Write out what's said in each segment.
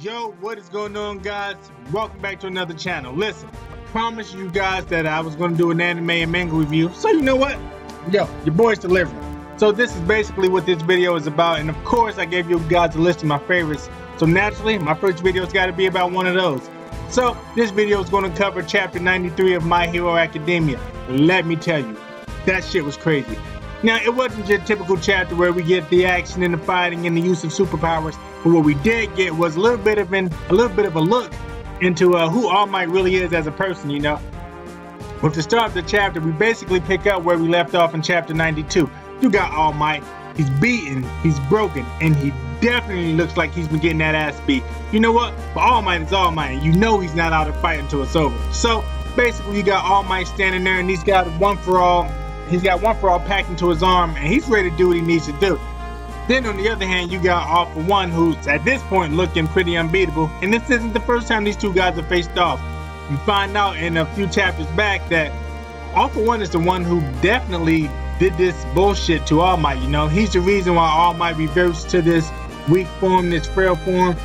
Yo, what is going on, guys? Welcome back to another channel. Listen, I promised you guys that I was going to do an anime and manga review, so you know what? Yo, your boy's delivering. So this is basically what this video is about, and of course I gave you guys a list of my favorites, so naturally my first video's got to be about one of those. So this video is going to cover chapter 93 of My Hero Academia. Let me tell you, that shit was crazy. Now, it wasn't your typical chapter where we get the action and the fighting and the use of superpowers, but what we did get was a little bit of a look into who All Might really is as a person, you know. With the start of the chapter, we basically pick up where we left off in chapter 92. You got All Might, he's beaten, he's broken, and he definitely looks like he's been getting that ass beat. You know what? But All Might is All Might, and you know he's not out to fight until it's over. So basically you got All Might standing there, and he's got one for all packed into his arm, and he's ready to do what he needs to do. Then on the other hand, you got All For One, who's at this point looking pretty unbeatable, and this isn't the first time these two guys have faced off. You find out in a few chapters back that All For One is the one who definitely did this bullshit to All Might, you know. He's the reason why All Might reverts to this weak form, this frail form,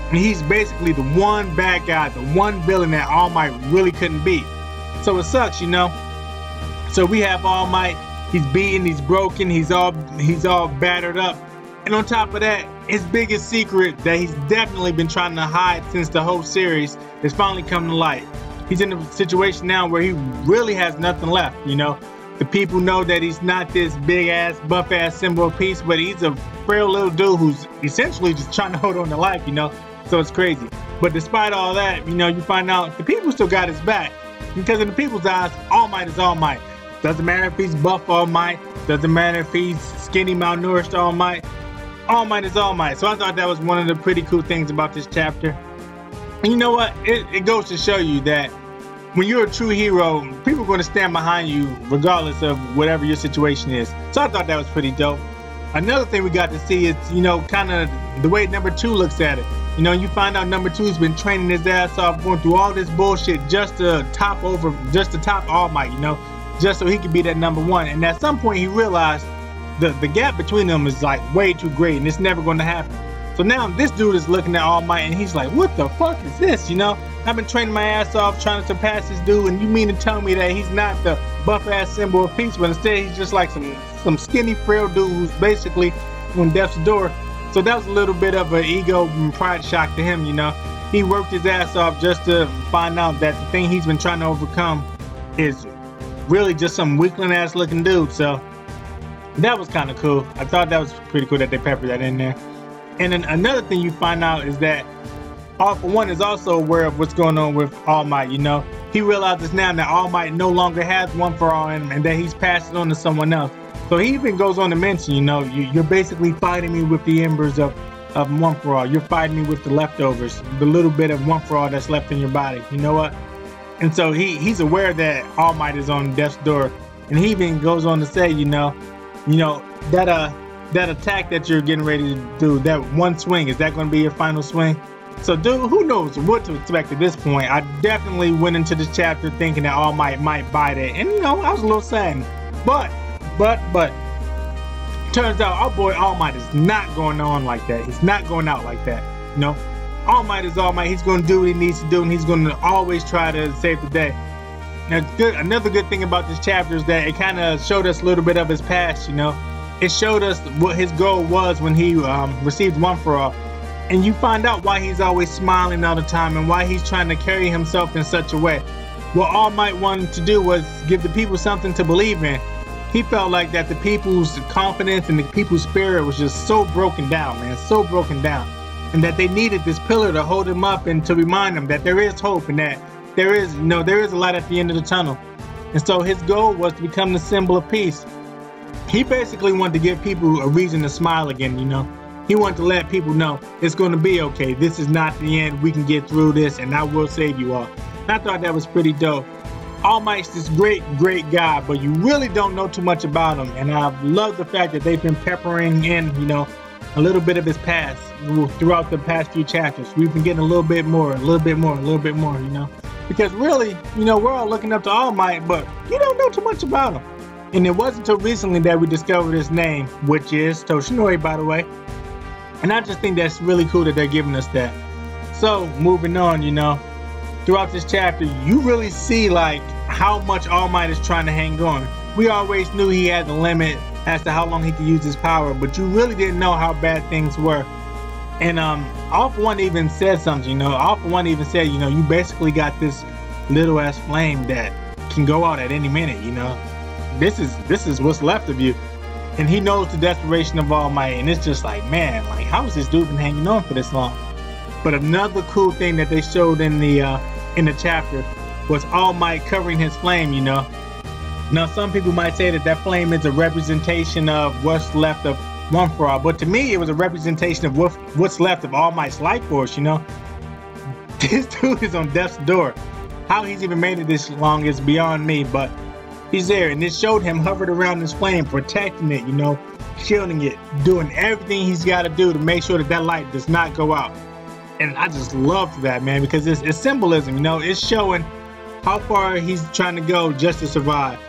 and he's basically the one bad guy, the one villain that All Might really couldn't beat. So it sucks, you know. So we have All Might, he's beaten, he's broken, he's all battered up. And on top of that, his biggest secret that he's definitely been trying to hide since the whole series is finally coming to light. He's in a situation now where he really has nothing left, you know. The people know that he's not this big ass, buff ass symbol of peace, but he's a frail little dude who's essentially just trying to hold on to life, you know. So it's crazy. But despite all that, you know, you find out the people still got his back. Because in the people's eyes, All Might is All Might. Doesn't matter if he's buff All Might, doesn't matter if he's skinny, malnourished All Might. All Might is All Might. So I thought that was one of the pretty cool things about this chapter. And you know what? It goes to show you that when you're a true hero, people are going to stand behind you regardless of whatever your situation is. So I thought that was pretty dope. Another thing we got to see is, you know, kind of the way number 2 looks at it. You know, you find out number 2's been training his ass off, going through all this bullshit just to top All Might, you know, just so he could be that number 1. And at some point he realized the gap between them is like way too great, and it's never going to happen. So now this dude is looking at All Might, and he's like, what the fuck is this, you know? I've been training my ass off trying to surpass this dude, and you mean to tell me that he's not the buff ass symbol of peace, but instead he's just like some skinny frail dude who's basically on death's door. So that was a little bit of an ego and pride shock to him, you know. He worked his ass off just to find out that the thing he's been trying to overcome is really just some weakling ass looking dude. So that was kind of cool. I thought that was pretty cool that they peppered that in there. And then another thing you find out is that All For One is also aware of what's going on with All Might, you know. He realizes now that All Might no longer has One For All in him, and that he's passed it on to someone else. So he even goes on to mention, you know, you're basically fighting me with the embers of One For All. You're fighting me with the leftovers, the little bit of One For All that's left in your body. You know what? And so he's aware that All Might is on death's door. And he even goes on to say, you know, that attack that you're getting ready to do, that one swing, is that going to be your final swing? So dude, who knows what to expect at this point. I definitely went into this chapter thinking that All Might might bite it, and you know, I was a little sad. But turns out our boy All Might is not going on like that. He's not going out like that, you know. All Might is All Might. He's going to do what he needs to do, and he's going to always try to save the day. Now, another good thing about this chapter is that it kind of showed us a little bit of his past, you know. It showed us what his goal was when he received One For All. And you find out why he's always smiling all the time and why he's trying to carry himself in such a way. What All Might wanted to do was give the people something to believe in. He felt like that the people's confidence and the people's spirit was just so broken down, man, so broken down. And that they needed this pillar to hold him up and to remind them that there is hope and that there is a light at the end of the tunnel. And so his goal was to become the symbol of peace. He basically wanted to give people a reason to smile again, you know. He wanted to let people know it's going to be okay. This is not the end. We can get through this, and I will save you all. And I thought that was pretty dope. All Might's this great guy, but you really don't know too much about him. And I love the fact that they've been peppering in, you know, a little bit of his past throughout the past few chapters. We've been getting a little bit more, you know. Because really, you know, we're all looking up to All Might, but you don't know too much about him. And it wasn't until recently that we discovered his name, which is Toshinori, by the way. And I just think that's really cool that they're giving us that. So moving on, you know, throughout this chapter, you really see like how much All Might is trying to hang on. We always knew he had the limit as to how long he could use his power, but you really didn't know how bad things were. And All For One even said something, you know. All For One even said, you know, you basically got this little ass flame that can go out at any minute, you know. This is what's left of you. And he knows the desperation of All Might, and it's just like, man, like how has this dude been hanging on for this long? But another cool thing that they showed in the chapter was All Might covering his flame, you know. Now some people might say that flame is a representation of what's left of One For All, but to me it was a representation of what's left of All Might's life force, you know. This dude is on death's door. How he's even made it this long is beyond me, but he's there, and it showed him hovered around this flame, protecting it, you know, shielding it, doing everything he's got to do to make sure that light does not go out. And I just loved that, man, because it's symbolism, you know. It's showing how far he's trying to go just to survive.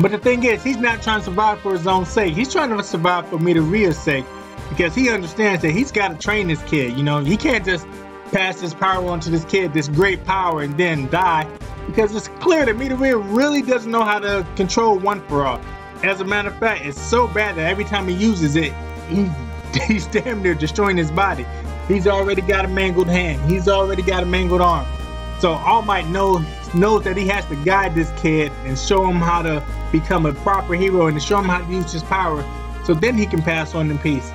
But the thing is, he's not trying to survive for his own sake. He's trying to survive for Midoriya's sake, because he understands that he's got to train this kid, you know. He can't just pass his power on to this kid, this great power, and then die, because it's clear that Midoriya really doesn't know how to control One For All. As a matter of fact, it's so bad that every time he uses it, he's damn near destroying his body. He's already got a mangled hand. He's already got a mangled arm. So All Might knows that he has to guide this kid and show him how to become a proper hero and to show him how to use his power, so then he can pass on in peace.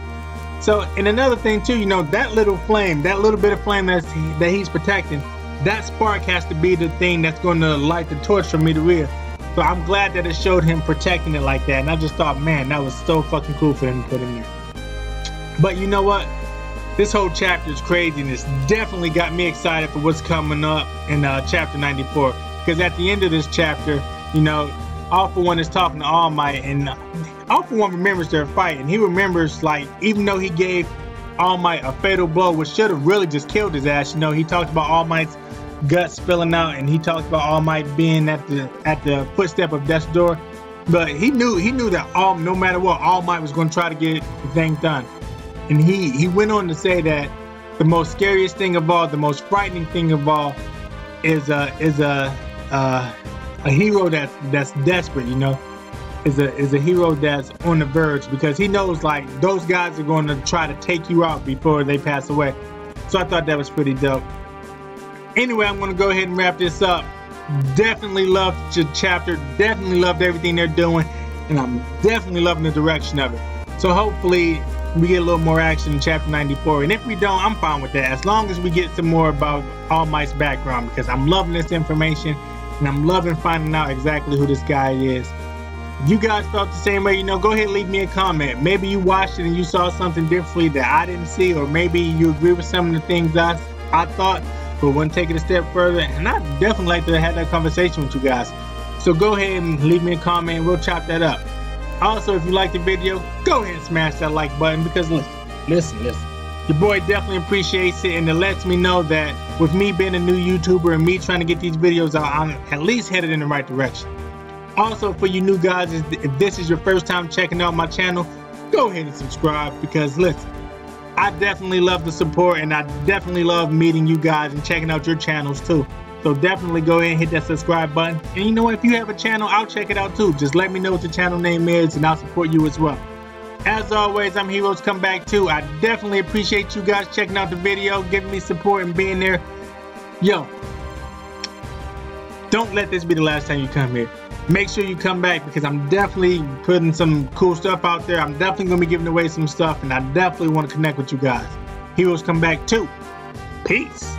So, and another thing too, you know, that little flame, that little bit of flame that he's protecting, that spark has to be the thing that's going to light the torch for Midoriya. So I'm glad that it showed him protecting it like that, and I just thought, man, that was so fucking cool for him to put in there. But you know what? This whole chapter is crazy, and it's definitely got me excited for what's coming up in chapter 94. Because at the end of this chapter, you know, All For One is talking to All Might, and All For One remembers their fight, and he remembers, like, even though he gave All Might a fatal blow, which should have really just killed his ass, you know, he talked about All Might's guts spilling out, and he talked about All Might being at the footstep of death's door. But he knew that no matter what, All Might was going to try to get the thing done. And he went on to say that the most scariest thing of all, the most frightening thing of all, is a hero that's desperate, you know, is a hero that's on the verge, because he knows like those guys are going to try to take you out before they pass away. So I thought that was pretty dope. Anyway, I'm going to go ahead and wrap this up. Definitely loved the chapter, definitely loved everything they're doing, and I'm definitely loving the direction of it. So hopefully we get a little more action in chapter 94, and if we don't, I'm fine with that, as long as we get some more about All Might's background, because I'm loving this information and I'm loving finding out exactly who this guy is. If you guys felt the same way, you know, go ahead and leave me a comment. Maybe you watched it and you saw something differently that I didn't see, or maybe you agree with some of the things I thought, but wouldn't take it a step further, and I'd definitely like to have that conversation with you guys. So go ahead and leave me a comment and we'll chop that up. Also, if you liked the video, go ahead and smash that like button, because listen, your boy definitely appreciates it, and it lets me know that with me being a new YouTuber and me trying to get these videos out, I'm at least headed in the right direction. Also, for you new guys, if this is your first time checking out my channel, go ahead and subscribe, because listen, I definitely love the support, and I definitely love meeting you guys and checking out your channels too. So definitely go ahead and hit that subscribe button. And you know what, if you have a channel, I'll check it out too. Just let me know what the channel name is and I'll support you as well. As always, I'm Heroes Come Back too. I definitely appreciate you guys checking out the video, giving me support and being there. Yo, don't let this be the last time you come here. Make sure you come back, because I'm definitely putting some cool stuff out there. I'm definitely going to be giving away some stuff, and I definitely want to connect with you guys. Heroes Come Back too. Peace.